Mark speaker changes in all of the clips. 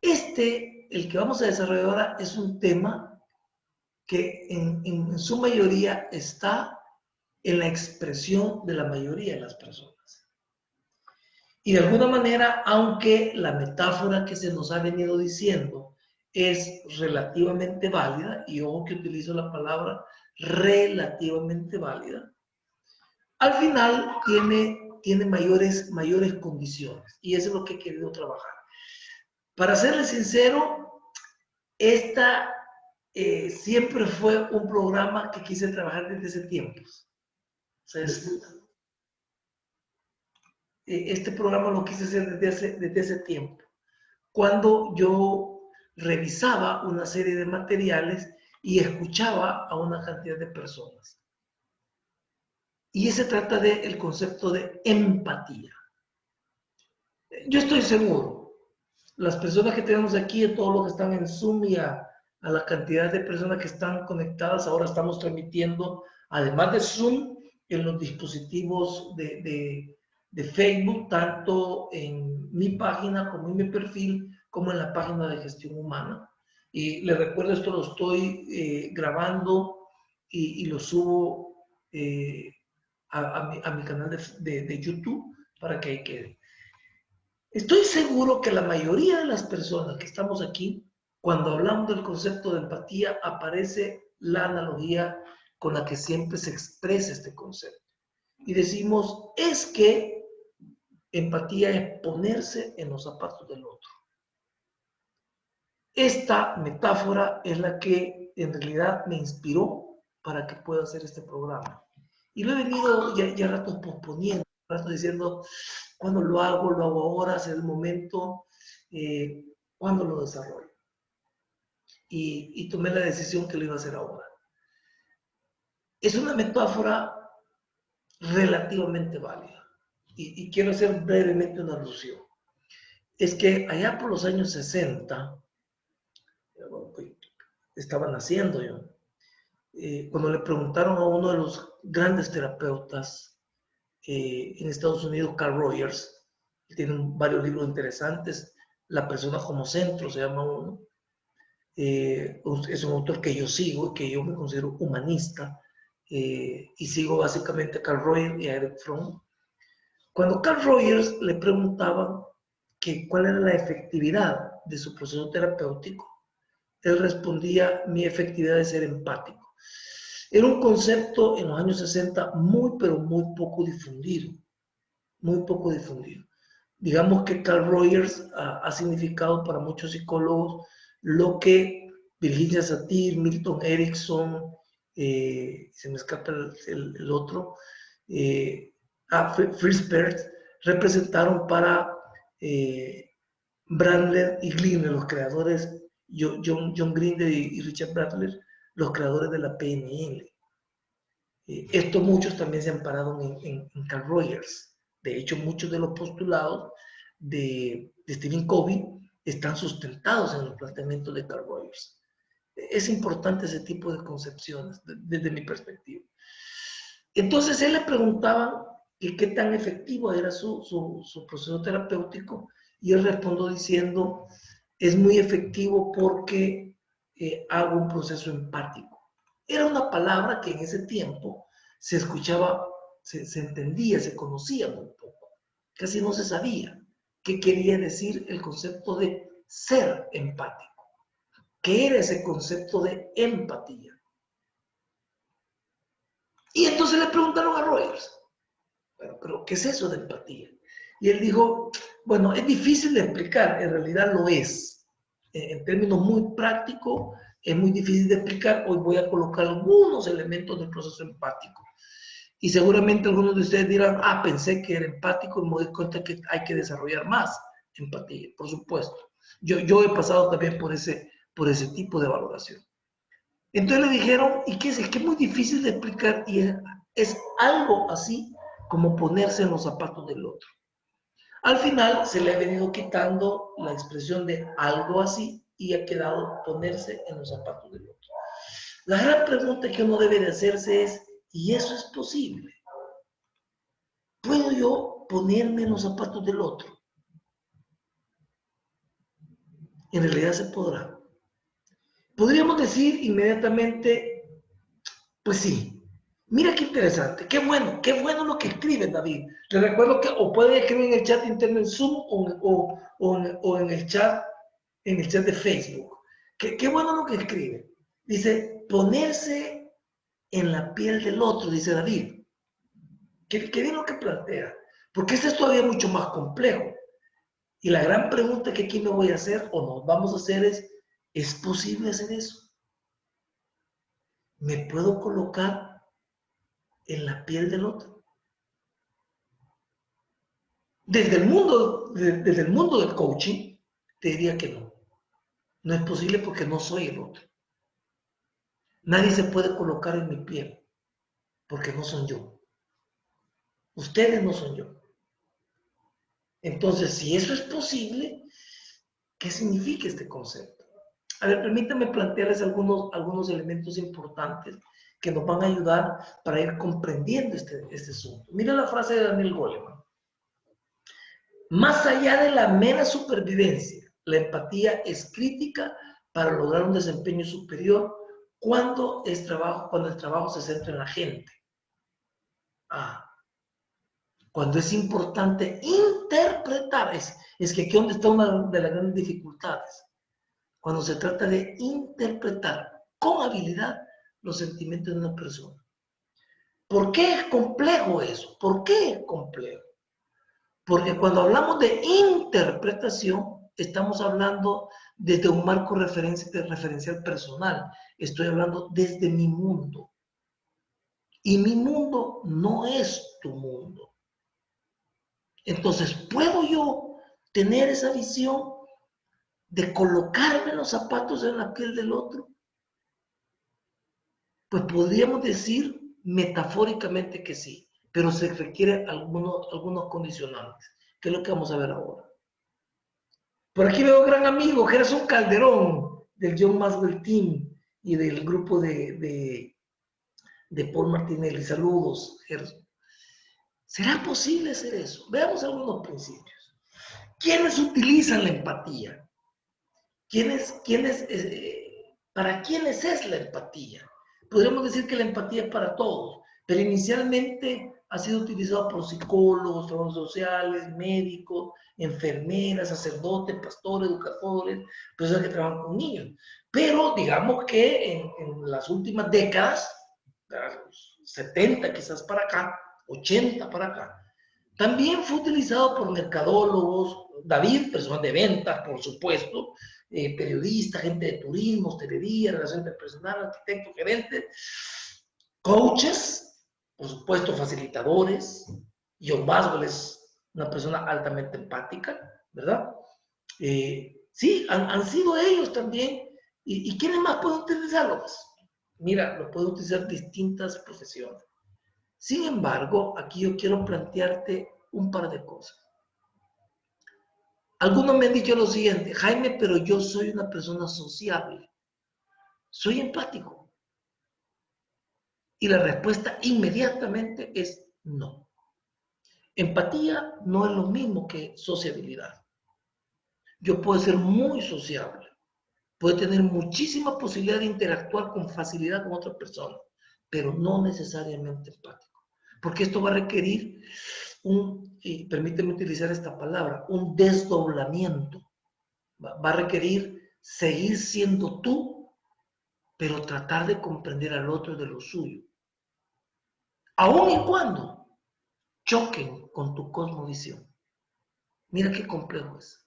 Speaker 1: El que vamos a desarrollar ahora, es un tema que en su mayoría está en la expresión de la mayoría de las personas. Y de alguna manera, aunque la metáfora que se nos ha venido diciendo es relativamente válida, y ojo que utilizo la palabra relativamente válida, al final tiene mayores condiciones, y eso es lo que he querido trabajar. Para serles sincero, esta siempre fue un programa que quise trabajar desde ese tiempo. O sea, este programa lo quise hacer desde ese tiempo, cuando yo revisaba una serie de materiales y escuchaba a una cantidad de personas. Y se trata del concepto de empatía. Yo estoy seguro, las personas que tenemos aquí, todos los que están en Zoom y a la cantidad de personas que están conectadas, ahora estamos transmitiendo, además de Zoom, en los dispositivos de Facebook, tanto en mi página como en mi perfil, como en la página de Gestión Humana. Y les recuerdo, esto lo estoy grabando y lo subo a mi canal de YouTube para que ahí quede. Estoy seguro que la mayoría de las personas que estamos aquí, cuando hablamos del concepto de empatía, aparece la analogía con la que siempre se expresa este concepto. Y decimos, es que empatía es ponerse en los zapatos del otro. Esta metáfora es la que en realidad me inspiró para que pueda hacer este programa. Y lo he venido ya rato posponiendo, rato diciendo, cuando lo hago ahora, es el momento, cuando lo desarrollo. Y tomé la decisión que lo iba a hacer ahora. Es una metáfora relativamente válida. Y quiero hacer brevemente una alusión. Es que allá por los años 60, estaba naciendo yo, cuando le preguntaron a uno de los grandes terapeutas en Estados Unidos, Carl Rogers, que tiene varios libros interesantes, La persona como centro se llama uno, es un autor que yo sigo y que yo me considero humanista, y sigo básicamente a Carl Rogers y a Eric Fromm. Cuando Carl Rogers le preguntaban que cuál era la efectividad de su proceso terapéutico, él respondía, mi efectividad es ser empático. Era un concepto en los años 60 muy, pero muy poco difundido. Muy poco difundido. Digamos que Carl Rogers ha significado para muchos psicólogos lo que Virginia Satir, Milton Erickson, se me escapa el otro, Fritz Perls, representaron para Bandler y Glimmer, los creadores, John Grinder y Richard Bandler, los creadores de la PNL. Estos muchos también se ampararon en Carl Rogers. De hecho, muchos de los postulados de Stephen Covey están sustentados en los planteamientos de Carl Rogers. Es importante ese tipo de concepciones desde mi perspectiva. Entonces, él le preguntaban qué tan efectivo era su proceso terapéutico, y él respondió diciendo, es muy efectivo porque hago un proceso empático. Era una palabra que en ese tiempo se escuchaba, se entendía, se conocía muy poco. Casi no se sabía qué quería decir el concepto de ser empático. ¿Qué era ese concepto de empatía? Y entonces le preguntaron a Rogers, bueno, pero ¿qué es eso de empatía? Y él dijo, bueno, es difícil de explicar, en realidad lo es. En términos muy prácticos, es muy difícil de explicar. Hoy voy a colocar algunos elementos del proceso empático. Y seguramente algunos de ustedes dirán, pensé que era empático y me doy cuenta que hay que desarrollar más empatía, por supuesto. Yo he pasado también por ese tipo de valoración. Entonces le dijeron, ¿y qué es? Es que es muy difícil de explicar, y es algo así como ponerse en los zapatos del otro. Al final se le ha venido quitando la expresión de algo así y ha quedado ponerse en los zapatos del otro. La gran pregunta que uno debe de hacerse es, ¿y eso es posible? ¿Puedo yo ponerme en los zapatos del otro? En realidad se podrá. Podríamos decir inmediatamente, pues sí. Mira qué interesante, qué bueno lo que escribe David. Les recuerdo que o pueden escribir en el chat interno en Zoom o en el chat de Facebook. Qué bueno lo que escribe. Dice, ponerse en la piel del otro, dice David. Qué bien lo que plantea. Porque este es todavía mucho más complejo. Y la gran pregunta que aquí me voy a hacer o nos vamos a hacer ¿es posible hacer eso? ¿Me puedo colocar en la piel del otro? Desde el mundo del coaching, te diría que no. No es posible porque no soy el otro. Nadie se puede colocar en mi piel porque no son yo. Ustedes no son yo. Entonces, si eso es posible, ¿qué significa este concepto? A ver, permítanme plantearles algunos elementos importantes que nos van a ayudar para ir comprendiendo este asunto. Mira la frase de Daniel Goleman. Más allá de la mera supervivencia, la empatía es crítica para lograr un desempeño superior cuando el trabajo se centra en la gente. Cuando es importante interpretar, es que aquí es donde está una de las grandes dificultades. Cuando se trata de interpretar con habilidad los sentimientos de una persona. ¿Por qué es complejo eso? ¿Por qué es complejo? Porque cuando hablamos de interpretación, estamos hablando desde un marco referencial personal. Estoy hablando desde mi mundo. Y mi mundo no es tu mundo. Entonces, ¿puedo yo tener esa visión de colocarme los zapatos en la piel del otro? Pues podríamos decir metafóricamente que sí, pero se requieren algunos condicionantes, que es lo que vamos a ver ahora. Por aquí veo un gran amigo, Gerson Calderón, del John Maxwell Team y del grupo de Paul Martinelli. Saludos, Gerson. ¿Será posible hacer eso? Veamos algunos principios. ¿Quiénes utilizan la empatía? ¿Para quiénes es la empatía? Podríamos decir que la empatía es para todos, pero inicialmente ha sido utilizado por psicólogos, trabajadores sociales, médicos, enfermeras, sacerdotes, pastores, educadores, personas que trabajan con niños. Pero digamos que en las últimas décadas, 70 quizás para acá, 80 para acá, también fue utilizado por mercadólogos, David, personas de ventas, por supuesto, periodistas, gente de turismo, hostelería, relaciones interpersonales, arquitectos, gerentes, coaches, por supuesto, facilitadores. John Maswell es una persona altamente empática, ¿verdad? Sí, han sido ellos también. ¿Y quiénes más pueden utilizarlo? Mira, lo pueden utilizar distintas profesiones. Sin embargo, aquí yo quiero plantearte un par de cosas. Algunos me han dicho lo siguiente, Jaime, pero yo soy una persona sociable. Soy empático. Y la respuesta inmediatamente es no. Empatía no es lo mismo que sociabilidad. Yo puedo ser muy sociable. Puedo tener muchísima posibilidad de interactuar con facilidad con otra persona, pero no necesariamente empático. Porque esto va a requerir y permíteme utilizar esta palabra, un desdoblamiento. Va a requerir seguir siendo tú, pero tratar de comprender al otro de lo suyo. Aun y cuando choquen con tu cosmovisión. Mira qué complejo es.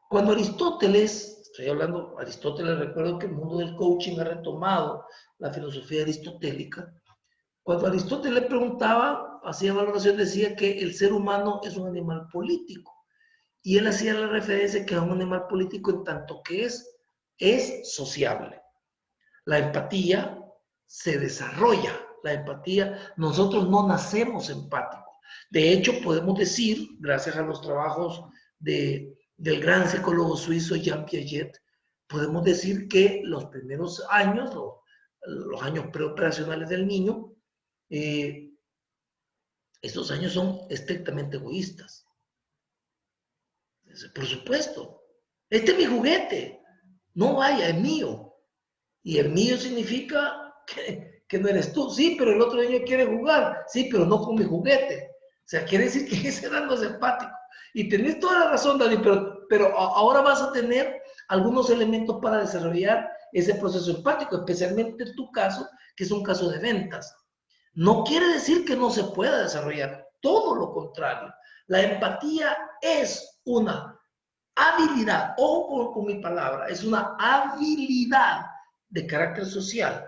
Speaker 1: Cuando Aristóteles, estoy hablando, Aristóteles, recuerdo que el mundo del coaching ha retomado la filosofía aristotélica. Cuando Aristóteles le preguntaba, hacía valoración, decía que el ser humano es un animal político. Y él hacía la referencia que es un animal político en tanto que es sociable. La empatía se desarrolla. La empatía, nosotros no nacemos empáticos. De hecho, podemos decir, gracias a los trabajos del gran psicólogo suizo Jean Piaget, podemos decir que los primeros años, los años preoperacionales del niño, estos años son estrictamente egoístas. Por supuesto, Este es mi juguete. No vaya, es mío. Y el mío significa que no eres tú. Sí, pero el otro niño quiere jugar. Sí, pero no con mi juguete. O sea, quiere decir que ese no es empático. Y tenés toda la razón, Dani, pero ahora vas a tener algunos elementos para desarrollar ese proceso empático, especialmente en tu caso, que es un caso de ventas. No quiere decir que no se pueda desarrollar, todo lo contrario. La empatía es una habilidad, ojo con mi palabra, es una habilidad de carácter social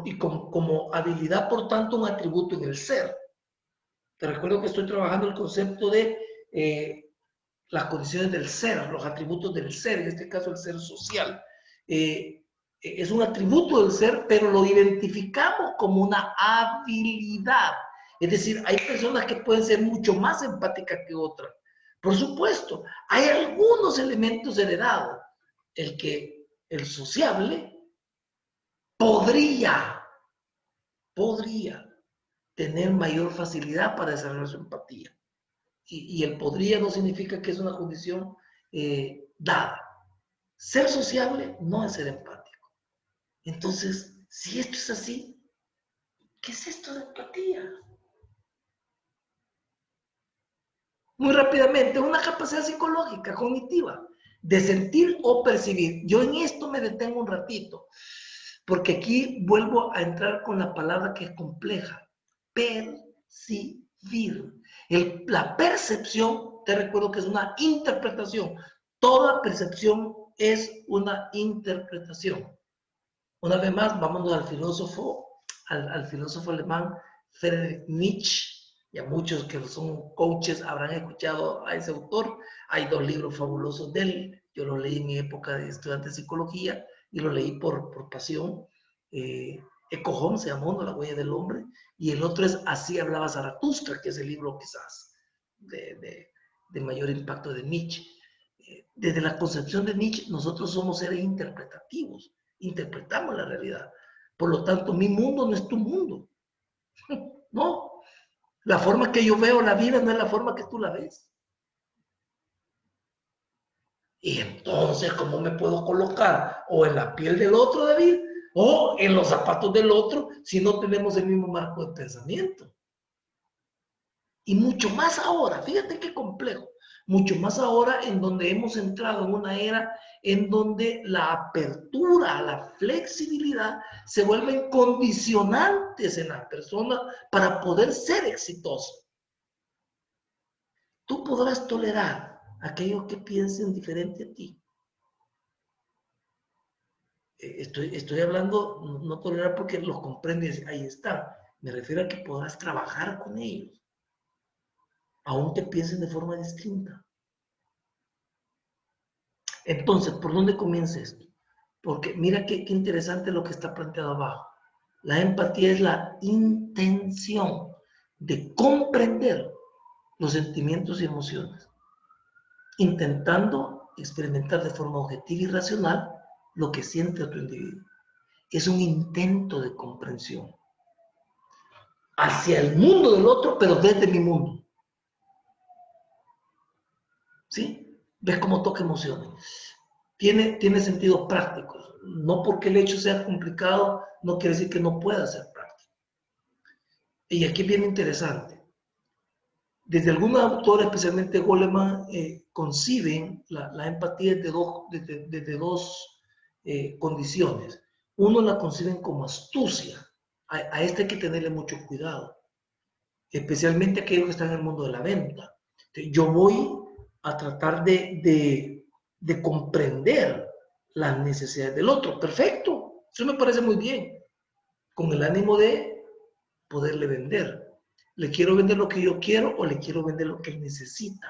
Speaker 1: y como habilidad, por tanto, un atributo en el ser. Te recuerdo que estoy trabajando el concepto de las condiciones del ser, los atributos del ser, en este caso el ser social. Es un atributo del ser, pero lo identificamos como una habilidad. Es decir, hay personas que pueden ser mucho más empáticas que otras. Por supuesto, hay algunos elementos heredados. El sociable podría tener mayor facilidad para desarrollar su empatía. Y el podría no significa que es una condición dada. Ser sociable no es ser empático. Entonces, si esto es así, ¿qué es esto de empatía? Muy rápidamente, una capacidad psicológica, cognitiva, de sentir o percibir. Yo en esto me detengo un ratito, porque aquí vuelvo a entrar con la palabra que es compleja. Percibir. La percepción, te recuerdo que es una interpretación. Toda percepción es una interpretación. Una vez más, vámonos al filósofo alemán Friedrich Nietzsche. Ya muchos que son coaches habrán escuchado a ese autor. Hay 2 libros fabulosos de él. Yo los leí en mi época de estudiante de psicología y lo leí por pasión. Eco Home se llamó, ¿no? La huella del hombre. Y el otro es Así hablaba Zaratustra, que es el libro quizás de mayor impacto de Nietzsche. Desde la concepción de Nietzsche, nosotros somos seres interpretativos, interpretamos la realidad. Por lo tanto, mi mundo no es tu mundo. No, la forma que yo veo la vida no es la forma que tú la ves. Y entonces, ¿cómo me puedo colocar? O en la piel del otro, David, o en los zapatos del otro, si no tenemos el mismo marco de pensamiento. Y mucho más ahora, fíjate qué complejo, mucho más ahora en donde hemos entrado en una era en donde la apertura, la flexibilidad se vuelven condicionantes en la persona para poder ser exitoso. Tú podrás tolerar a aquellos que piensen diferente a ti. Estoy hablando, no tolerar porque los comprendes, ahí están. Me refiero a que podrás trabajar con ellos, aunque piensen de forma distinta. Entonces, ¿por dónde comienza esto? Porque mira qué interesante lo que está planteado abajo. La empatía es la intención de comprender los sentimientos y emociones, intentando experimentar de forma objetiva y racional lo que siente otro individuo. Es un intento de comprensión hacia el mundo del otro, pero desde mi mundo. ¿Sí? ¿Ves cómo toca emociones? Tiene sentidos prácticos. No porque el hecho sea complicado, no quiere decir que no pueda ser práctico. Y aquí viene interesante. Desde algunos autores, especialmente Goleman, conciben la empatía desde dos condiciones. Uno la conciben como astucia. A este hay que tenerle mucho cuidado, especialmente aquellos que están en el mundo de la venta. Yo voy a tratar de comprender las necesidades del otro. Perfecto, eso me parece muy bien, con el ánimo de poderle vender. ¿Le quiero vender lo que yo quiero o le quiero vender lo que él necesita?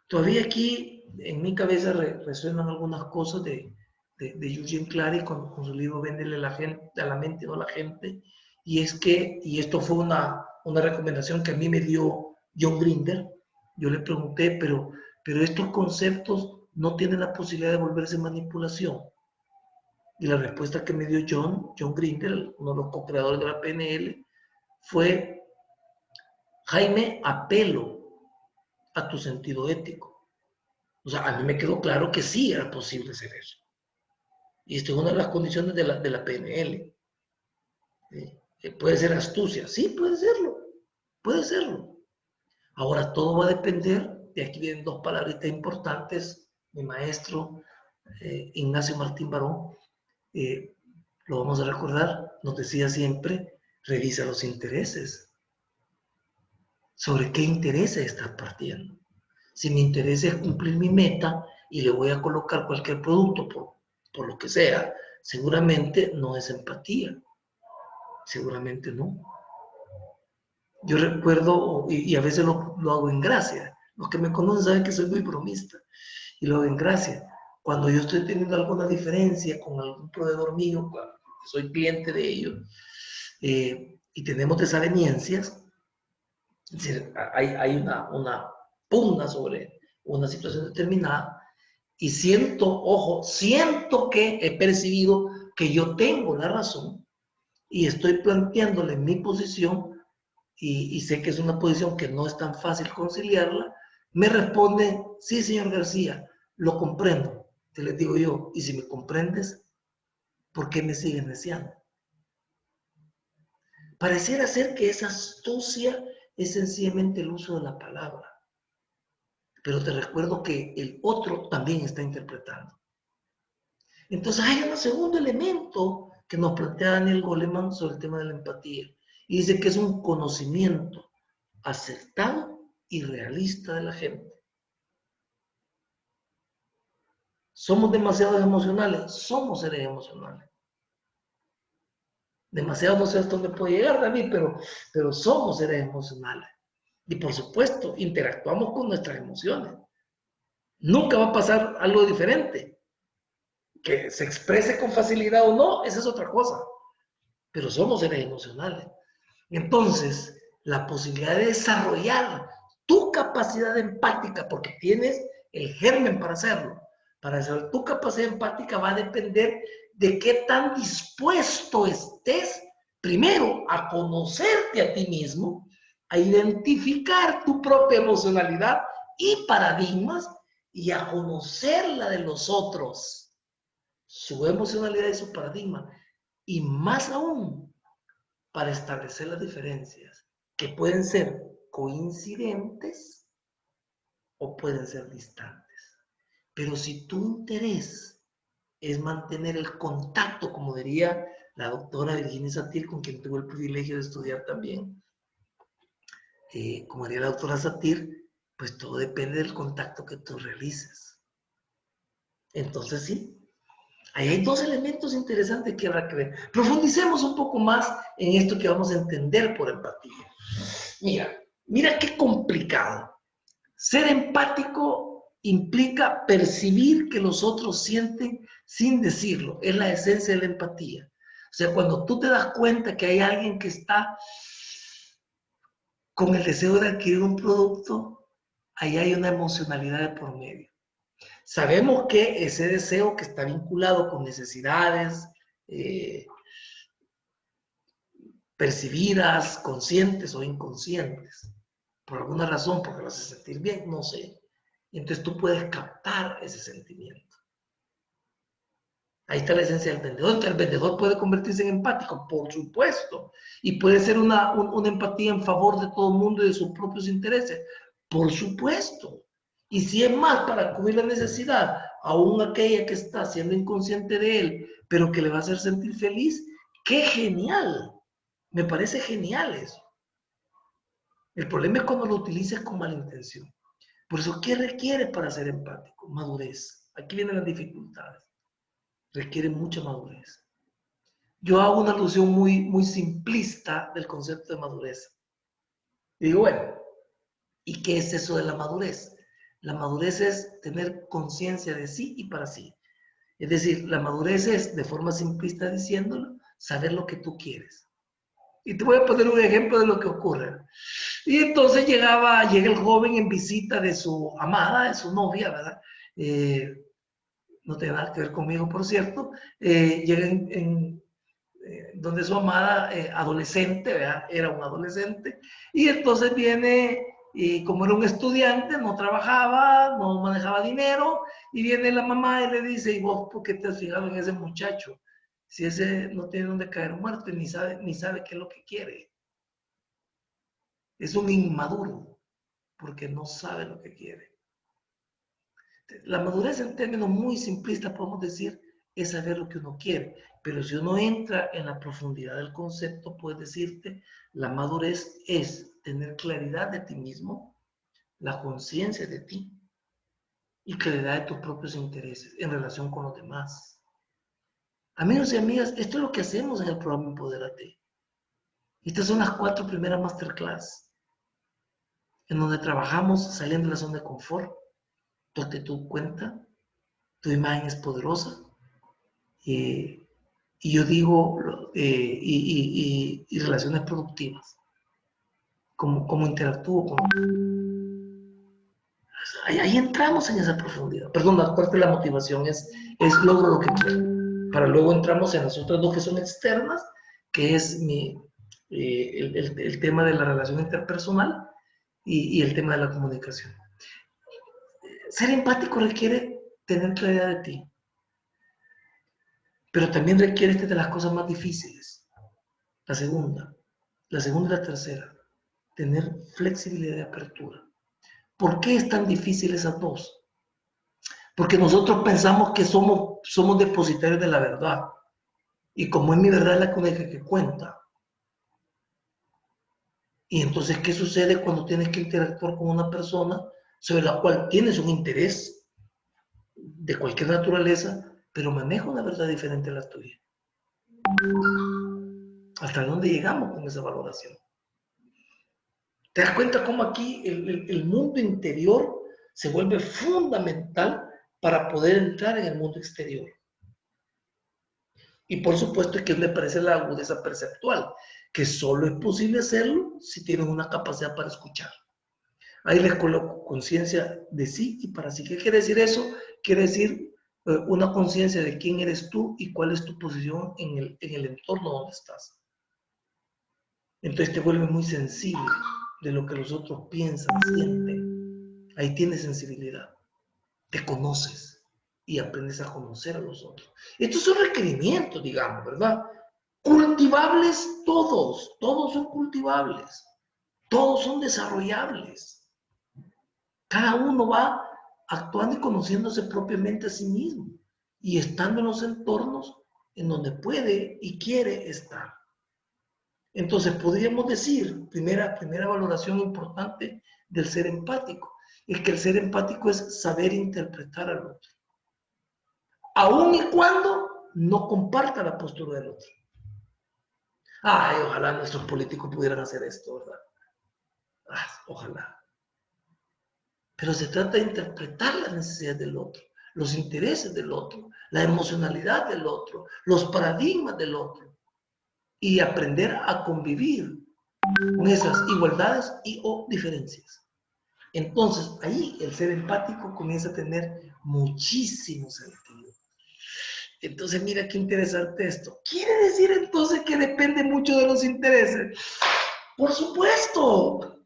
Speaker 1: Todavía aquí en mi cabeza resuenan algunas cosas de Eugene Clary con su libro Véndele a la mente, no a la gente. Y es que, y esto fue una recomendación que a mí me dio John Grinder. Yo le pregunté, pero estos conceptos no tienen la posibilidad de volverse manipulación. Y la respuesta que me dio John Grinder, uno de los co-creadores de la PNL, fue: Jaime, apelo a tu sentido ético. O sea, a mí me quedó claro que sí era posible hacer eso. Y esto es una de las condiciones de la PNL. ¿Puede ser astucia? Sí, puede serlo. Puede serlo. Ahora, todo va a depender, de aquí vienen dos palabritas importantes, mi maestro Ignacio Martín Barón, lo vamos a recordar, nos decía siempre, revisa los intereses. ¿Sobre qué intereses estás partiendo? Si mi interés es cumplir mi meta y le voy a colocar cualquier producto por lo que sea, seguramente no es empatía. Seguramente no. Yo recuerdo, y a veces lo hago en gracia. Los que me conocen saben que soy muy bromista y lo hago en gracia. Cuando yo estoy teniendo alguna diferencia con algún proveedor mío, cuando soy cliente de ellos, y tenemos desavenencias, es decir, hay una pugna sobre una situación determinada, y siento, ojo, siento que he percibido que yo tengo la razón y estoy planteándole mi posición y sé que es una posición que no es tan fácil conciliarla, me responde, sí, señor García, lo comprendo. Te les digo yo, y si me comprendes, ¿por qué me sigues deseando? Pareciera ser que esa astucia es sencillamente el uso de la palabra, pero te recuerdo que el otro también está interpretando. Entonces hay un segundo elemento que nos plantea Daniel Goleman sobre el tema de la empatía, y dice que es un conocimiento acertado y realista de la gente. Somos demasiado emocionales, somos seres emocionales. Demasiado no sé hasta dónde puede llegar, David, pero somos seres emocionales. Y por supuesto, interactuamos con nuestras emociones. Nunca va a pasar algo diferente. Que se exprese con facilidad o no, esa es otra cosa. Pero somos seres emocionales. Entonces, la posibilidad de desarrollar tu capacidad empática, porque tienes el germen para hacerlo, para desarrollar tu capacidad empática va a depender de qué tan dispuesto estés, primero, a conocerte a ti mismo, a identificar tu propia emocionalidad y paradigmas y a conocer la de los otros, su emocionalidad y su paradigma. Y más aún, para establecer las diferencias, que pueden ser coincidentes o pueden ser distantes. Pero si tu interés es mantener el contacto, como diría la doctora Virginia Satir, con quien tuve el privilegio de estudiar también, como diría la doctora Satir, pues todo depende del contacto que tú realices. Entonces sí, ahí hay dos elementos interesantes que habrá que ver. Profundicemos un poco más en esto que vamos a entender por empatía. Mira qué complicado. Ser empático implica percibir que los otros sienten sin decirlo. Es la esencia de la empatía. O sea, cuando tú te das cuenta que hay alguien que está con el deseo de adquirir un producto, ahí hay una emocionalidad de por medio. Sabemos que ese deseo que está vinculado con necesidades percibidas, conscientes o inconscientes, por alguna razón, porque lo hace sentir bien, no sé. Y entonces tú puedes captar ese sentimiento. Ahí está la esencia del vendedor. El vendedor puede convertirse en empático, por supuesto. Y puede ser una empatía en favor de todo el mundo y de sus propios intereses, por supuesto. Y si es más para cubrir la necesidad, aún aquella que está siendo inconsciente de él, pero que le va a hacer sentir feliz, ¡qué genial! Me parece genial eso. El problema es cuando lo utilices con mala intención. Por eso, ¿qué requiere para ser empático? Madurez. Aquí vienen las dificultades. Requiere mucha madurez. Yo hago una alusión muy simplista del concepto de madurez. Y digo, bueno, ¿y qué es eso de la madurez? La madurez es tener conciencia de sí y para sí. Es decir, la madurez es, de forma simplista diciéndolo, saber lo que tú quieres. Y te voy a poner un ejemplo de lo que ocurre. Y entonces llega el joven en visita de su amada, de su novia, ¿verdad? No tiene nada que ver conmigo, por cierto. Llega donde su amada adolescente, ¿verdad? Era un adolescente. Y entonces viene y como era un estudiante, no trabajaba, no manejaba dinero, y viene la mamá y le dice, ¿y vos por qué te has fijado en ese muchacho? Si ese no tiene dónde caer muerto y ni sabe qué es lo que quiere. Es un inmaduro, porque no sabe lo que quiere. La madurez en términos muy simplistas podemos decir es saber lo que uno quiere, pero si uno entra en la profundidad del concepto, puedes decirte, la madurez es tener claridad de ti mismo, la conciencia de ti y claridad de tus propios intereses en relación con los demás. Amigos y amigas, esto es lo que hacemos en el programa Empodérate. Estas son las 4 primeras masterclass en donde trabajamos saliendo de la zona de confort, tu actitud cuenta, tu imagen es poderosa, y yo digo, y relaciones productivas, cómo interactúo con... Ahí entramos en esa profundidad. Perdón, la parte de la motivación es logro lo que quiero. Para luego entramos en las otras dos que son externas, que es el tema de la relación interpersonal y el tema de la comunicación. Ser empático requiere tener claridad de ti, pero también requiere de las cosas más difíciles. La segunda y la tercera, tener flexibilidad de apertura. ¿Por qué es tan difícil esas dos? Porque nosotros pensamos que somos depositarios de la verdad. Y como es mi verdad, es la única que cuenta. Y entonces, ¿qué sucede cuando tienes que interactuar con una persona sobre la cual tienes un interés de cualquier naturaleza, pero maneja una verdad diferente a la tuya? ¿Hasta dónde llegamos con esa valoración? ¿Te das cuenta cómo aquí el mundo interior se vuelve fundamental para poder entrar en el mundo exterior? Y por supuesto que me parece la agudeza perceptual, que solo es posible hacerlo si tienes una capacidad para escuchar. Ahí les coloco conciencia de sí y para sí. ¿Qué quiere decir eso? Quiere decir una conciencia de quién eres tú y cuál es tu posición en el entorno donde estás. Entonces te vuelves muy sensible de lo que los otros piensan, sienten. Ahí tienes sensibilidad. Te conoces y aprendes a conocer a los otros. Estos son requerimientos, digamos, ¿verdad? Cultivables todos son cultivables, todos son desarrollables. Cada uno va actuando y conociéndose propiamente a sí mismo y estando en los entornos en donde puede y quiere estar. Entonces podríamos decir, primera valoración importante del ser empático, es que el ser empático es saber interpretar al otro, aun y cuando no comparta la postura del otro. Ay, ojalá nuestros políticos pudieran hacer esto, ¿verdad? Ojalá. Pero se trata de interpretar las necesidades del otro, los intereses del otro, la emocionalidad del otro, los paradigmas del otro, y aprender a convivir con esas igualdades y o diferencias. Entonces, ahí el ser empático comienza a tener muchísimo sentido. Entonces, mira qué interesante esto. ¿Quiere decir entonces que depende mucho de los intereses? Por supuesto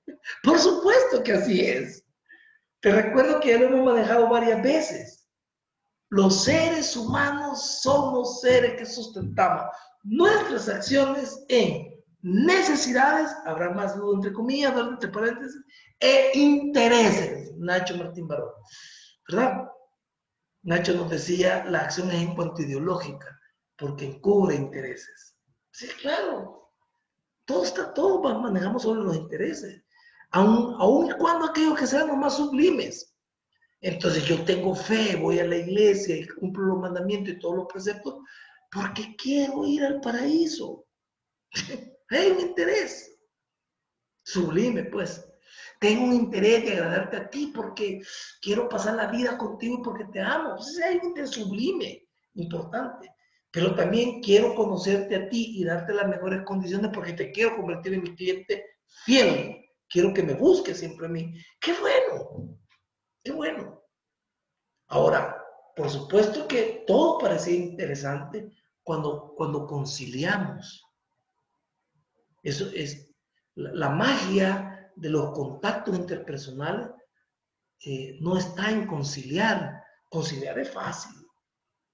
Speaker 1: que así es. Te recuerdo que ya lo hemos manejado varias veces. Los seres humanos somos seres que sustentamos nuestras acciones en necesidades, habrá más luz entre comillas, entre paréntesis, e intereses. Nacho Martín Barón, ¿verdad? Nacho nos decía, la acción es en cuanto ideológica, porque encubre intereses. Sí, claro. Todo manejamos sobre los intereses. Aun cuando aquellos que sean los más sublimes. Entonces yo tengo fe, voy a la iglesia y cumplo los mandamientos y todos los preceptos porque quiero ir al paraíso. Hay un interés sublime, pues. Tengo un interés de agradarte a ti porque quiero pasar la vida contigo y porque te amo. Pues hay un interés sublime, importante. Pero también quiero conocerte a ti y darte las mejores condiciones porque te quiero convertir en mi cliente fiel. Quiero que me busques siempre a mí. ¡Qué bueno! ¡Qué bueno! Ahora, por supuesto que todo parece interesante cuando conciliamos. Eso es la magia de los contactos interpersonales no está en conciliar. Conciliar es fácil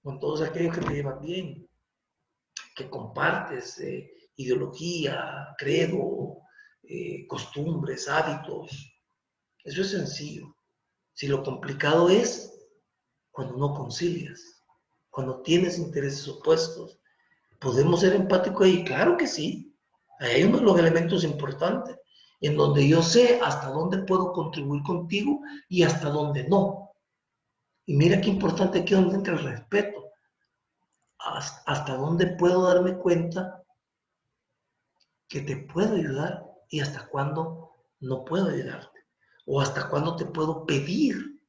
Speaker 1: con todos aquellos que te llevan bien, que compartes ideología, credo, costumbres, hábitos. Eso es sencillo. Si lo complicado es cuando no concilias, cuando tienes intereses opuestos. ¿Podemos ser empáticos ahí? Claro que sí. Ahí hay uno de los elementos importantes, en donde yo sé hasta dónde puedo contribuir contigo y hasta dónde no. Y mira qué importante aquí donde entra el respeto. Hasta dónde puedo darme cuenta que te puedo ayudar y hasta cuándo no puedo ayudarte. O hasta cuándo te puedo pedir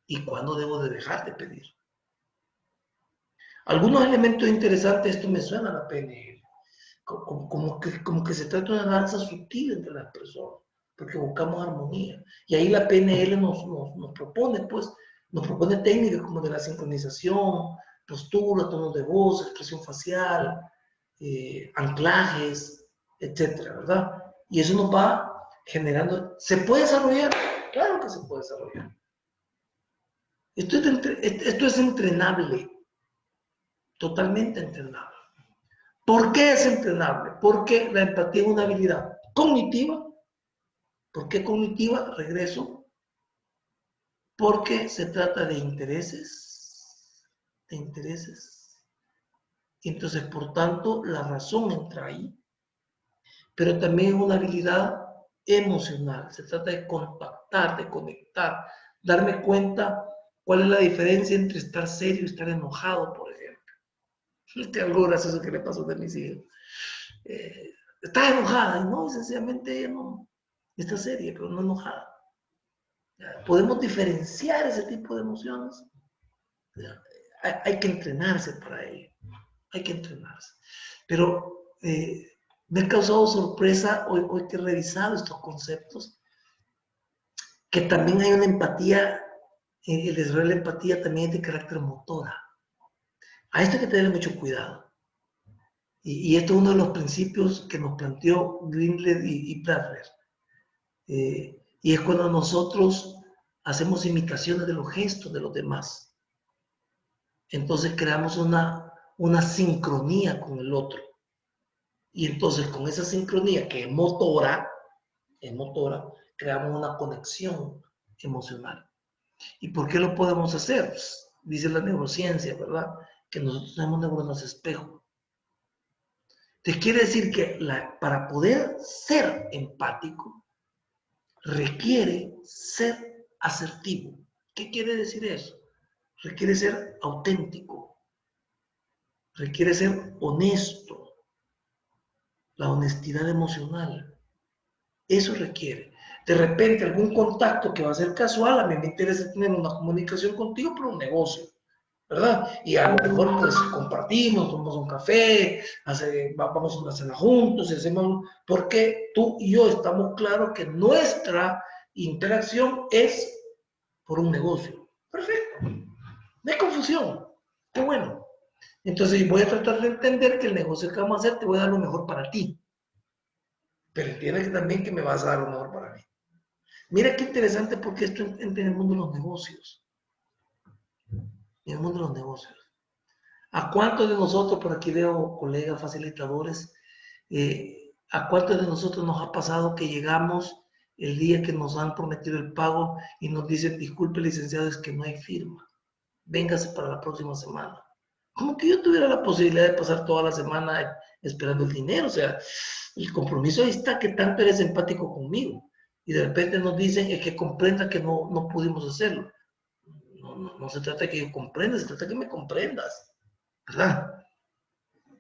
Speaker 1: y cuándo debo de dejar de pedir. Algunos elementos interesantes, esto me suena a la PNL, como que se trata de una danza sutil entre las personas, porque buscamos armonía. Y ahí la PNL nos propone, pues, nos propone técnicas como de la sincronización, postura, tonos de voz, expresión facial, anclajes, etcétera, ¿verdad? Y eso nos va generando. ¿Se puede desarrollar? Claro que se puede desarrollar. Esto es entrenable, totalmente entrenable. ¿Por qué es entrenable? Porque la empatía es una habilidad cognitiva. ¿Por qué cognitiva? Regreso. Porque se trata de intereses. De intereses. Entonces, por tanto, la razón entra ahí. Pero también es una habilidad emocional. Se trata de contactar, de conectar, darme cuenta cuál es la diferencia entre estar serio y estar enojado, por ejemplo. Este algo gracioso que le pasó de mis hijos. Está enojada, y no, sencillamente ella no está seria, pero no enojada. Podemos diferenciar ese tipo de emociones. Hay que entrenarse para ello. Hay que entrenarse. Pero me ha causado sorpresa hoy que he revisado estos conceptos, que también hay una empatía, el desarrollo de la empatía también es de carácter motora. A esto hay que tener mucho cuidado. Y esto es uno de los principios que nos planteó Greenblatt y Bradler. Y es cuando nosotros hacemos imitaciones de los gestos de los demás. Entonces creamos una sincronía con el otro. Y entonces con esa sincronía que es motora, creamos una conexión emocional. ¿Y por qué lo podemos hacer? Pues, dice la neurociencia, ¿verdad? Que nosotros tenemos neuronas espejo. Te quiere decir que para poder ser empático, requiere ser asertivo. ¿Qué quiere decir eso? Requiere ser auténtico, requiere ser honesto, la honestidad emocional. Eso requiere. De repente algún contacto que va a ser casual, a mí me interesa tener una comunicación contigo por un negocio, ¿verdad? Y a lo mejor pues compartimos, tomamos un café, vamos a una cena juntos, porque tú y yo estamos claros que nuestra interacción es por un negocio. Perfecto. No hay confusión. Qué bueno. Entonces voy a tratar de entender que el negocio que vamos a hacer te voy a dar lo mejor para ti. Pero entiende que también que me vas a dar lo mejor para mí. Mira qué interesante porque esto en el mundo de los negocios. En el mundo de los negocios. ¿A cuántos de nosotros, por aquí veo colegas facilitadores, a cuántos de nosotros nos ha pasado que llegamos el día que nos han prometido el pago y nos dicen, disculpe licenciado, es que no hay firma, véngase para la próxima semana? Como que yo tuviera la posibilidad de pasar toda la semana esperando el dinero. O sea, el compromiso ahí está, que tanto eres empático conmigo. Y de repente nos dicen, es que comprenda que no pudimos hacerlo. No se trata de que yo comprenda, se trata de que me comprendas, ¿verdad?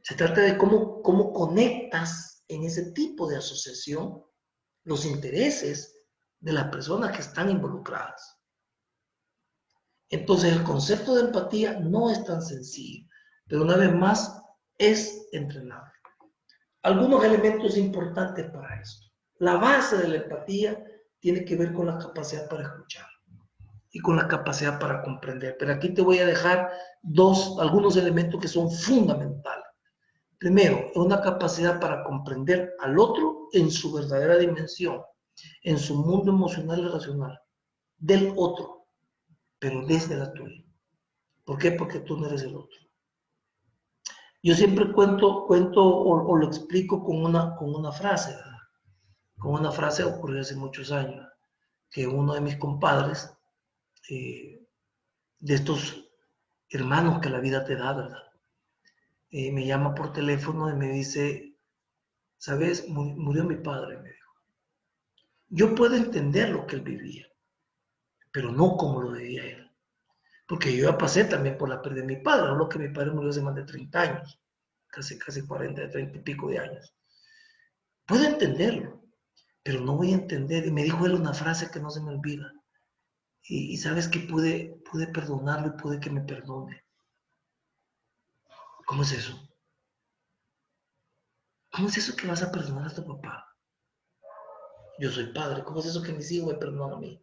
Speaker 1: Se trata de cómo conectas en ese tipo de asociación los intereses de las personas que están involucradas. Entonces el concepto de empatía no es tan sencillo, pero una vez más es entrenable. Algunos elementos importantes para esto. La base de la empatía tiene que ver con la capacidad para escuchar y con la capacidad para comprender. Pero aquí te voy a dejar algunos elementos que son fundamentales. Primero, una capacidad para comprender al otro en su verdadera dimensión. en su mundo emocional y racional, del otro, pero desde la tuya. ¿Por qué? Porque tú no eres el otro. Yo siempre cuento o lo explico con una frase, ¿verdad? Con una frase ocurrió hace muchos años, que uno de mis compadres, de estos hermanos que la vida te da, ¿verdad? Me llama por teléfono y me dice, ¿sabes? Murió mi padre, me dijo. Yo puedo entender lo que él vivía, pero no como lo vivía él. Porque yo ya pasé también por la pérdida de mi padre, no que mi padre murió hace más de 30 años, casi 40, 30 y pico de años. Puedo entenderlo, pero no voy a entender. Y me dijo él una frase que no se me olvida. Y sabes que pude perdonarlo y pude que me perdone. ¿Cómo es eso? ¿Cómo es eso que vas a perdonar a tu papá? Yo soy padre. ¿Cómo es eso que mis hijos me perdonan a mí?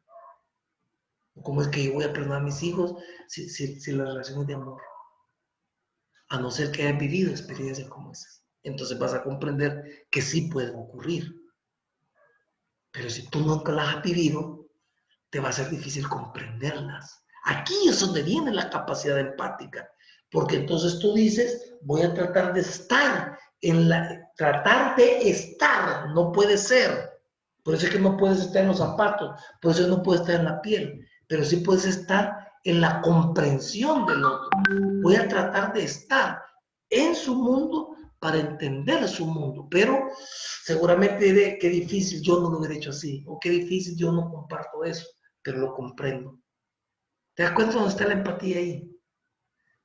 Speaker 1: ¿Cómo es que yo voy a perdonar a mis hijos si la relación es de amor? A no ser que hayan vivido experiencias como esas. Entonces vas a comprender que sí pueden ocurrir. Pero si tú nunca las has vivido, te va a ser difícil comprenderlas. Aquí es donde viene la capacidad empática. Porque entonces tú dices, voy a tratar de estar tratar de estar, no puede ser. Por eso es que no puedes estar en los zapatos, por eso no puedes estar en la piel, pero sí puedes estar en la comprensión del otro. Voy a tratar de estar en su mundo para entender su mundo, pero seguramente diré qué difícil, yo no lo hubiera hecho así, o qué difícil, yo no comparto eso, pero lo comprendo. ¿Te das cuenta dónde está la empatía ahí?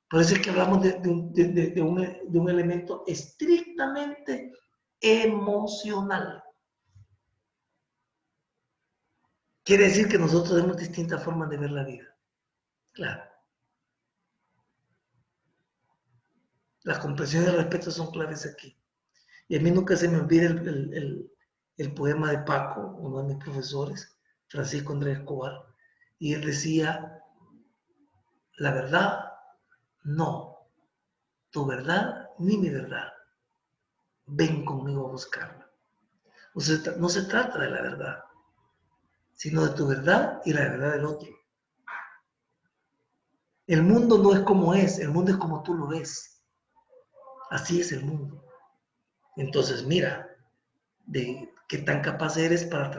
Speaker 1: Por eso es que hablamos de un elemento estrictamente emocional. Quiere decir que nosotros tenemos distintas formas de ver la vida. Claro. Las comprensiones y el respeto son claves aquí. Y a mí nunca se me olvida el poema de Paco, uno de mis profesores, Francisco Andrés Escobar, y él decía, la verdad, no, tu verdad ni mi verdad, ven conmigo a buscarla. O sea, no se trata de la verdad, sino de tu verdad y la verdad del otro. El mundo no es como es, el mundo es como tú lo ves. Así es el mundo. Entonces, mira, de qué tan capaz eres para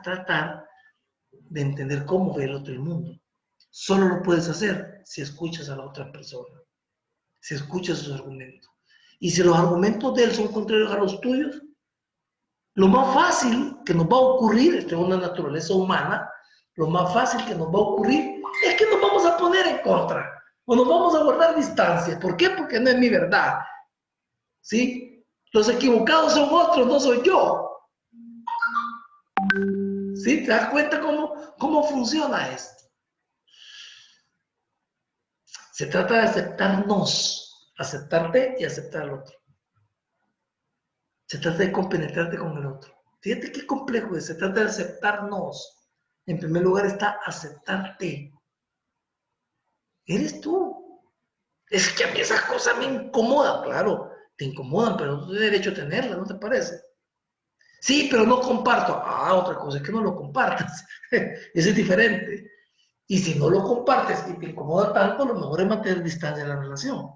Speaker 1: tratar de entender cómo ve el otro el mundo. Solo lo puedes hacer si escuchas a la otra persona, si escuchas sus argumentos. Y si los argumentos de él son contrarios a los tuyos, lo más fácil que nos va a ocurrir, esto es una naturaleza humana, lo más fácil que nos va a ocurrir es que nos vamos a poner en contra o nos vamos a guardar distancia. ¿Por qué? Porque no es mi verdad. ¿Sí? Los equivocados son otros, no soy yo. ¿Sí? ¿Te das cuenta cómo funciona esto? Se trata de aceptarnos, aceptarte y aceptar al otro. Se trata de compenetrarte con el otro. Fíjate qué complejo es. Se trata de aceptarnos. En primer lugar está aceptarte. Eres tú. Es que a mí esas cosas me incomodan, claro. Te incomodan, pero tú tienes derecho a tenerlas, ¿no te parece? Sí, pero no comparto. Ah, otra cosa es que no lo compartas. Eso es diferente. Y si no lo compartes y te incomoda tanto, lo mejor es mantener distancia en la relación.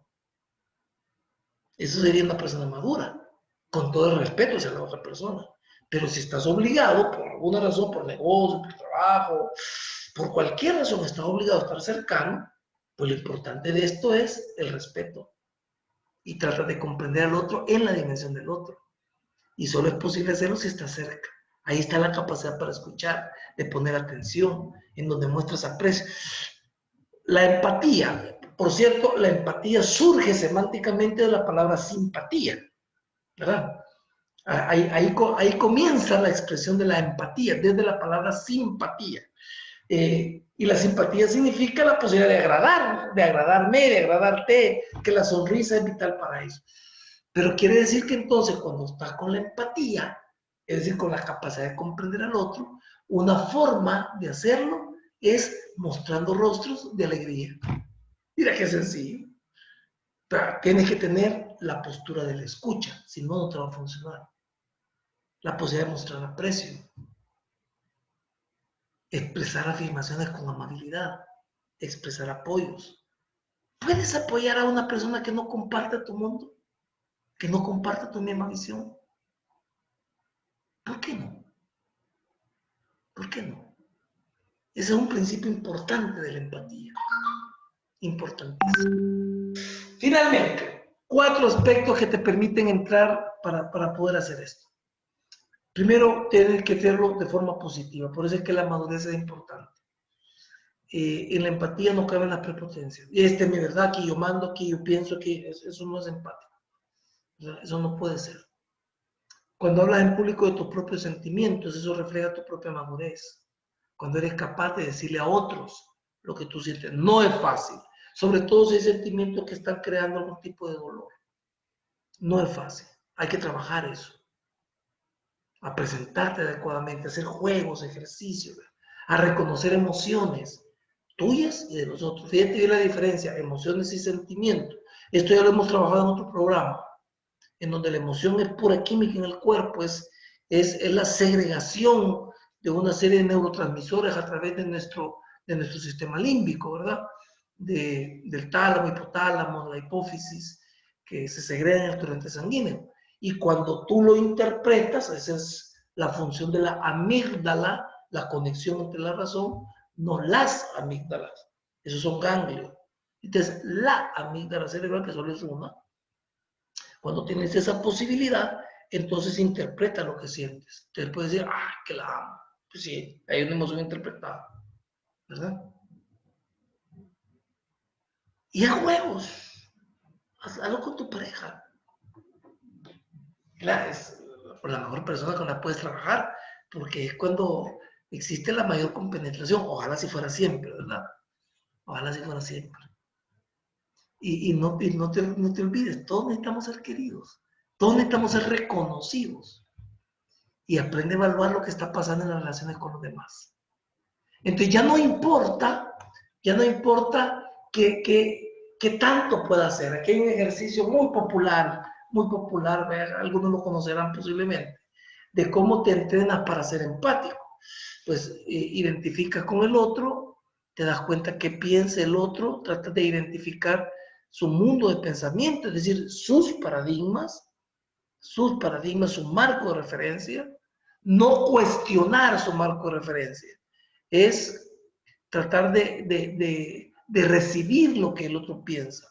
Speaker 1: Eso sería una persona madura, con todo el respeto hacia la otra persona. Pero si estás obligado, por alguna razón, por negocio, por trabajo, por cualquier razón, estás obligado a estar cercano, pues lo importante de esto es el respeto. Y trata de comprender al otro en la dimensión del otro. Y solo es posible hacerlo si estás cerca. Ahí está la capacidad para escuchar, de poner atención, en donde muestras aprecio. La empatía, por cierto, la empatía surge semánticamente de la palabra simpatía, ¿verdad? Ahí comienza la expresión de la empatía, desde la palabra simpatía. Y la simpatía significa la posibilidad de agradar, de agradarme, de agradarte, que la sonrisa es vital para eso. Pero quiere decir que entonces cuando estás con la empatía, es decir, con la capacidad de comprender al otro, una forma de hacerlo es mostrando rostros de alegría. Mira qué sencillo. Pero tienes que tener la postura de la escucha, si no, no te va a funcionar. La posibilidad de mostrar aprecio. expresar afirmaciones con amabilidad, expresar apoyos. ¿Puedes apoyar a una persona que no comparte tu mundo? ¿Que no comparte tu misma visión? ¿Por qué no? ¿Por qué no? Ese es un principio importante de la empatía. Importantísimo. Finalmente, 4 aspectos que te permiten entrar para poder hacer esto. Primero, tienes que hacerlo de forma positiva. Por eso es que la madurez es importante. En la empatía no caben las prepotencias. Esta es mi verdad, aquí yo mando, aquí yo pienso, aquí eso no es empático. Eso no puede ser. Cuando hablas en público de tus propios sentimientos, eso refleja tu propia madurez. Cuando eres capaz de decirle a otros lo que tú sientes. No es fácil. Sobre todo si hay sentimientos que están creando algún tipo de dolor. No es fácil. Hay que trabajar eso. A presentarte adecuadamente, a hacer juegos, ejercicios, a reconocer emociones tuyas y de los otros. Fíjate bien la diferencia, emociones y sentimientos. Esto ya lo hemos trabajado en otro programa, en donde la emoción es pura química en el cuerpo, es la segregación de una serie de neurotransmisores a través de nuestro sistema límbico, ¿verdad? Del tálamo, hipotálamo, la hipófisis, que se segregan en el torrente sanguíneo. Y cuando tú lo interpretas, esa es la función de la amígdala, la conexión entre la razón, no las amígdalas. Esos son ganglios. Entonces, la amígdala cerebral, que solo es una, cuando tienes esa posibilidad, entonces interpreta lo que sientes. Entonces puedes decir, ah, que la amo. Pues sí, hay una emoción interpretada, ¿verdad? Y haz juegos. Hazlo con tu pareja. Claro, es la mejor persona con la que puedes trabajar, porque es cuando existe la mayor compenetración. Ojalá si fuera siempre, ¿verdad? Ojalá si fuera siempre. Y no te olvides, todos necesitamos ser queridos. Todos necesitamos ser reconocidos. Y aprende a evaluar lo que está pasando en las relaciones con los demás. Entonces ya no importa qué tanto pueda hacer. Aquí hay un ejercicio muy popular, algunos lo conocerán posiblemente, de cómo te entrenas para ser empático. Pues identificas con el otro, te das cuenta qué piensa el otro, tratas de identificar su mundo de pensamiento, es decir, sus paradigmas, su marco de referencia, no cuestionar su marco de referencia, es tratar de recibir lo que el otro piensa.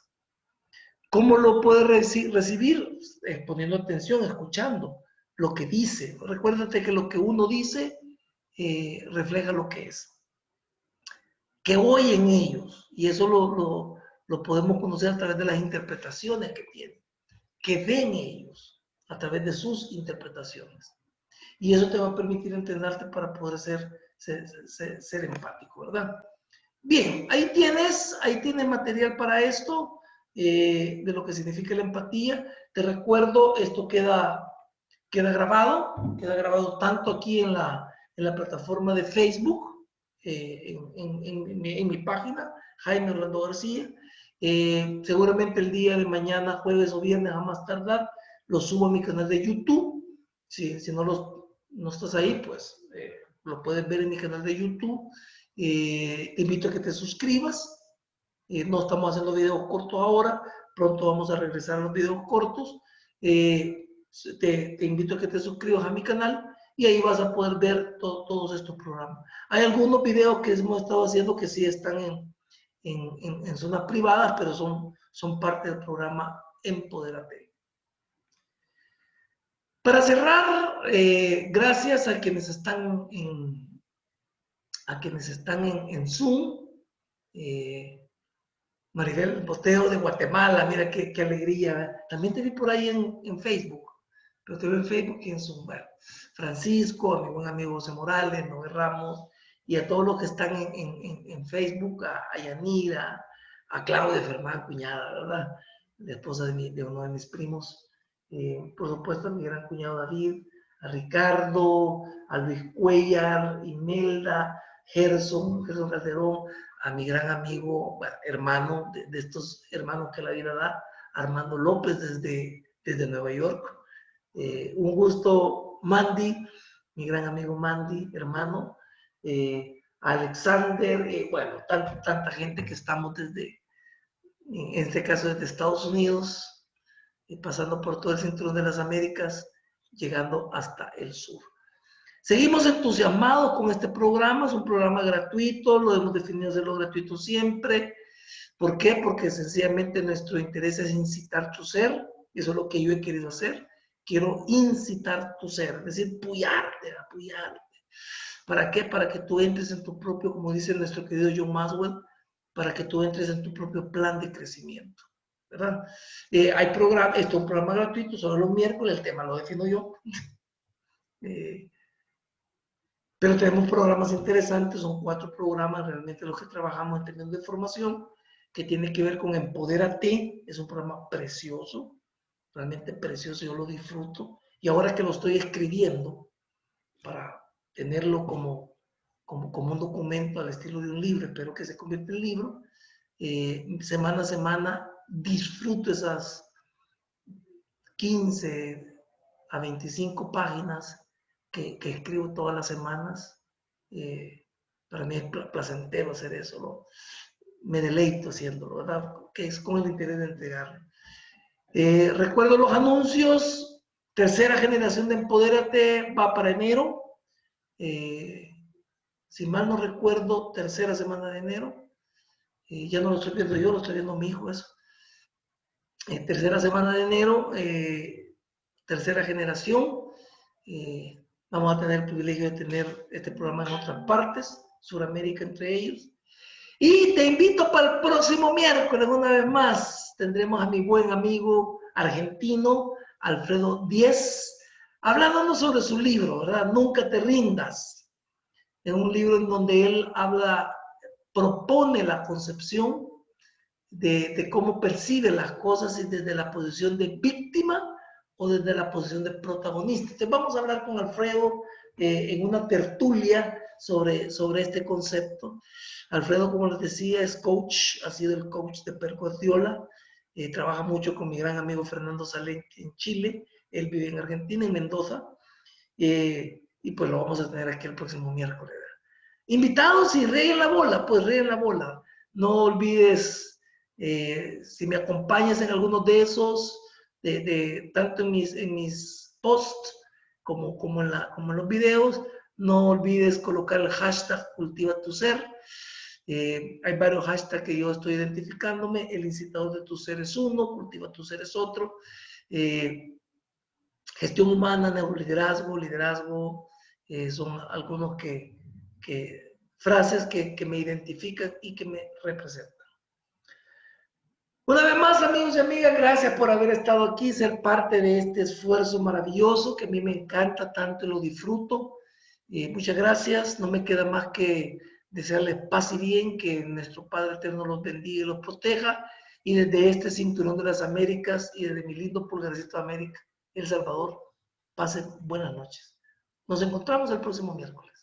Speaker 1: ¿Cómo lo puede recibir? Poniendo atención, escuchando lo que dice. Recuérdate que lo que uno dice refleja lo que es. Que oyen ellos, y eso lo podemos conocer a través de las interpretaciones que tienen. Que ven ellos a través de sus interpretaciones. Y eso te va a permitir entenderte para poder ser empático, ¿verdad? Bien, ahí tienes material para esto, de lo que significa la empatía. Te recuerdo, esto queda grabado tanto aquí en la plataforma de Facebook, en mi página, Jaime Orlando García. Seguramente el día de mañana, jueves o viernes a más tardar, lo subo a mi canal de YouTube. Si no estás ahí, pues lo puedes ver en mi canal de YouTube. Te invito a que te suscribas. No estamos haciendo videos cortos ahora, pronto vamos a regresar a los videos cortos. Te invito a que te suscribas a mi canal y ahí vas a poder ver todos estos programas. Hay algunos videos que hemos estado haciendo que sí están en zonas privadas, pero son parte del programa Empodérate. Para cerrar, gracias a quienes están en Zoom. Maribel Boteo de Guatemala, mira qué alegría. También te vi por ahí en Facebook, pero te veo en Facebook y en Zoom. Bueno, Francisco, a mi buen amigo José Morales, Noé Ramos, y a todos los que están en Facebook, a Yanira, a Claudia Fermán, cuñada, ¿verdad? La esposa de uno de mis primos. Por supuesto, a mi gran cuñado David, a Ricardo, a Luis Cuellar, Imelda, Gerson Calderón, a mi gran amigo, bueno, hermano de estos hermanos que la vida da, Armando López desde Nueva York. Un gusto, Mandy, mi gran amigo Mandy, hermano. Alexander, bueno, tanta gente que estamos desde, en este caso desde Estados Unidos, pasando por todo el cinturón de las Américas, llegando hasta el sur. Seguimos entusiasmados con este programa, es un programa gratuito, lo hemos definido hacerlo gratuito siempre. ¿Por qué? Porque sencillamente nuestro interés es incitar tu ser, eso es lo que yo he querido hacer. Quiero incitar tu ser, es decir, puyarte. ¿Para qué? Para que tú entres en tu propio, como dice nuestro querido John Maxwell, para que tú entres en tu propio plan de crecimiento, ¿verdad? Hay programas, esto es un programa gratuito, solo los miércoles, el tema lo defino yo. Pero tenemos programas interesantes, son 4 programas realmente los que trabajamos en términos de formación, que tiene que ver con Empodérate, es un programa precioso, realmente precioso, yo lo disfruto, y ahora que lo estoy escribiendo, para tenerlo como un documento al estilo de un libro, espero que se convierta en libro, semana a semana disfruto esas 15 a 25 páginas que escribo todas las semanas. Para mí es placentero hacer eso, ¿no? Me deleito haciéndolo, ¿verdad? Que es con el interés de entregarlo. Recuerdo los anuncios, tercera generación de Empodérate va para enero. Si mal no recuerdo, tercera semana de enero. Ya no lo estoy viendo yo, lo estoy viendo mi hijo, eso. Tercera semana de enero, tercera generación. Vamos a tener el privilegio de tener este programa en otras partes, Sudamérica entre ellos. Y te invito para el próximo miércoles, una vez más, tendremos a mi buen amigo argentino, Alfredo Díez, hablándonos sobre su libro, ¿verdad? Nunca te rindas. Es un libro en donde él propone la concepción de cómo percibe las cosas y desde la posición de víctima o desde la posición de protagonista. Entonces vamos a hablar con Alfredo en una tertulia sobre este concepto. Alfredo, como les decía, es coach, ha sido el coach de Pep Guardiola, trabaja mucho con mi gran amigo Fernando Salén en Chile, él vive en Argentina, en Mendoza, y pues lo vamos a tener aquí el próximo miércoles. Invitados y rieguen la bola, pues rieguen la bola. No olvides, si me acompañas en algunos de esos, tanto en mis posts como en los videos, no olvides colocar el hashtag Cultiva tu Ser. Hay varios hashtags que yo estoy identificándome. El incitador de tu ser es uno, Cultiva tu Ser es otro. Gestión humana, neuroliderazgo, liderazgo, son algunos frases que me identifican y que me representan. Una vez más, amigos y amigas, gracias por haber estado aquí, ser parte de este esfuerzo maravilloso que a mí me encanta tanto y lo disfruto. Muchas gracias, no me queda más que desearles paz y bien, que nuestro Padre Eterno los bendiga y los proteja, y desde este cinturón de las Américas y desde mi lindo pulgarcito de América, El Salvador, pasen buenas noches. Nos encontramos el próximo miércoles.